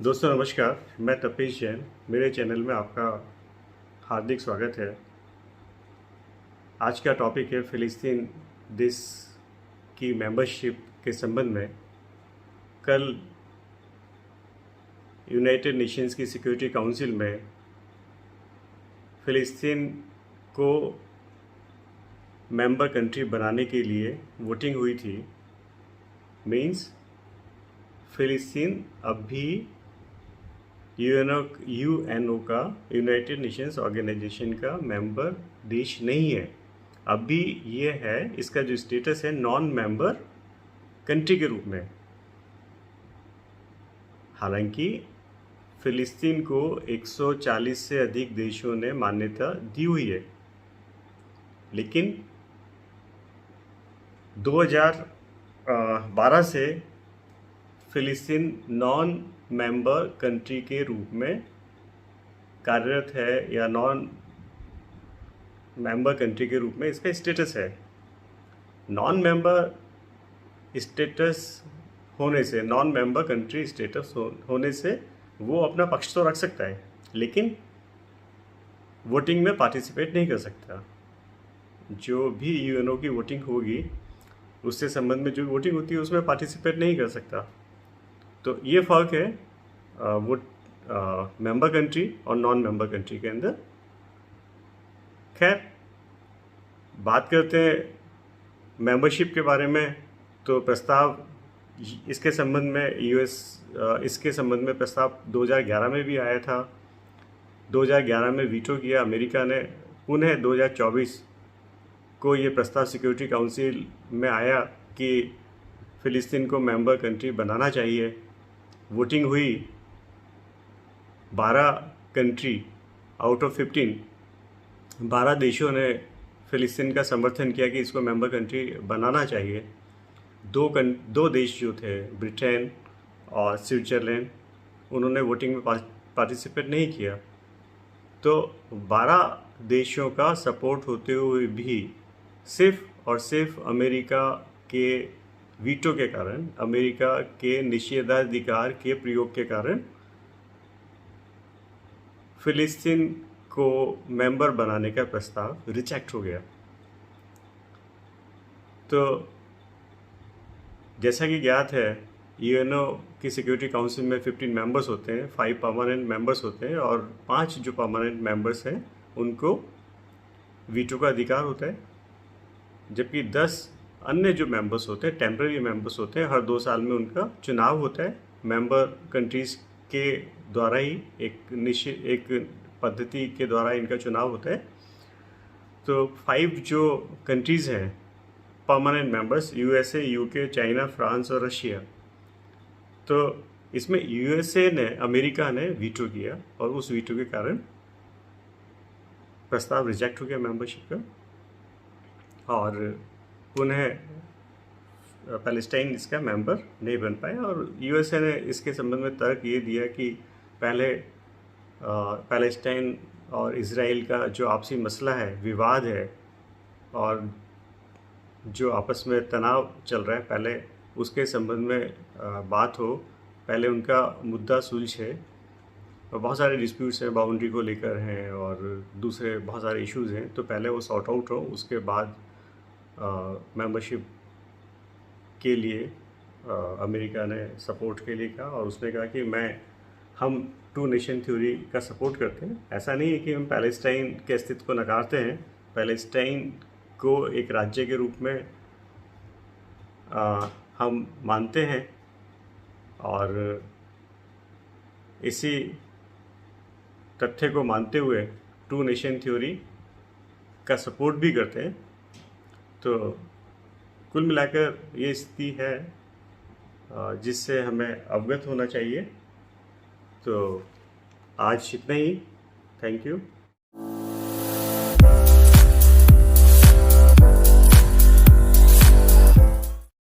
दोस्तों नमस्कार, मैं तपेश जैन। मेरे चैनल में आपका हार्दिक स्वागत है। आज का टॉपिक है फ़िलिस्तीन देश की मेंबरशिप के संबंध में। कल यूनाइटेड नेशंस की सिक्योरिटी काउंसिल में फ़िलिस्तीन को मेंबर कंट्री बनाने के लिए वोटिंग हुई थी। मीन्स फ़िलिस्तीन अब भी यूएनओ का, यूनाइटेड नेशंस ऑर्गेनाइजेशन का मेंबर देश नहीं है। अभी ये है, इसका जो स्टेटस है नॉन मेंबर कंट्री के रूप में। हालांकि फ़िलिस्तीन को 140 से अधिक देशों ने मान्यता दी हुई है, लेकिन 2012 से फ़िलिस्तीन नॉन मेंबर कंट्री के रूप में कार्यरत है, या नॉन मेंबर कंट्री के रूप में इसका स्टेटस है। नॉन मेंबर स्टेटस होने से, नॉन मेंबर कंट्री स्टेटस होने से वो अपना पक्ष तो रख सकता है, लेकिन वोटिंग में पार्टिसिपेट नहीं कर सकता। जो भी यूएनओ की वोटिंग होगी, उससे संबंध में जो वोटिंग होती है उसमें पार्टिसिपेट नहीं कर सकता। तो ये फ़र्क है वो मेंबर कंट्री और नॉन मेंबर कंट्री के अंदर। खैर, बात करते हैं मेंबरशिप के बारे में। तो प्रस्ताव इसके संबंध में इसके संबंध में प्रस्ताव 2011 में भी आया था। 2011 में वीटो किया अमेरिका ने। पुनः 2024 को ये प्रस्ताव सिक्योरिटी काउंसिल में आया कि फ़िलिस्तीन को मेंबर कंट्री बनाना चाहिए। वोटिंग हुई। 12 कंट्री आउट ऑफ 15, 12 देशों ने फ़िलिस्तीन का समर्थन किया कि इसको मेंबर कंट्री बनाना चाहिए। दो देश जो थे, ब्रिटेन और स्विट्ज़रलैंड, उन्होंने वोटिंग में पार्टिसिपेट नहीं किया। तो 12 देशों का सपोर्ट होते हुए भी सिर्फ और सिर्फ अमेरिका के वीटो के कारण, अमेरिका के निषेधाधिकार के प्रयोग के कारण फ़िलिस्तीन को मेंबर बनाने का प्रस्ताव रिजेक्ट हो गया। तो जैसा कि ज्ञात है, यूएनओ की सिक्योरिटी काउंसिल में 15 मेंबर्स होते हैं, 5 परमानेंट मेंबर्स होते हैं, और 5 जो परमानेंट मेंबर्स हैं उनको वीटो का अधिकार होता है। जबकि 10 अन्य जो मेंबर्स होते हैं, टेम्पररी मेंबर्स होते हैं, हर 2 साल में उनका चुनाव होता है। मेंबर कंट्रीज़ के द्वारा ही एक पद्धति के द्वारा इनका चुनाव होता है। तो 5 जो कंट्रीज़ हैं permanent members, USA, UK, China, France और रशिया। तो इसमें यूएसए ने, अमेरिका ने वीटो किया, और उस वीटो के कारण प्रस्ताव रिजेक्ट हो गया मेंबरशिप का, और पुनः पैलेस्टाइन इसका मेंबर नहीं बन पाया। और यूएसए ने इसके संबंध में तर्क ये दिया कि पहले पैलेस्टाइन और इजराइल का जो आपसी मसला है, विवाद है, और जो आपस में तनाव चल रहा है, पहले उसके संबंध में बात हो, पहले उनका मुद्दा सुलझे। और बहुत सारे डिस्प्यूट्स हैं, बाउंड्री को लेकर हैं, और दूसरे बहुत सारे इश्यूज़ हैं, तो पहले वो सॉर्ट आउट हो, उसके बाद मेंबरशिप के लिए अमेरिका ने सपोर्ट के लिए कहा। और उसने कहा कि हम 2 नेशन थ्योरी का सपोर्ट करते हैं। ऐसा नहीं है कि हम पैलेस्टाइन के अस्तित्व को नकारते हैं। पैलेस्टाइन को एक राज्य के रूप में हम मानते हैं, और इसी तथ्य को मानते हुए 2 नेशन थ्योरी का सपोर्ट भी करते हैं। तो कुल मिलाकर ये स्थिति है जिससे हमें अवगत होना चाहिए। तो आज इतना ही। Thank you.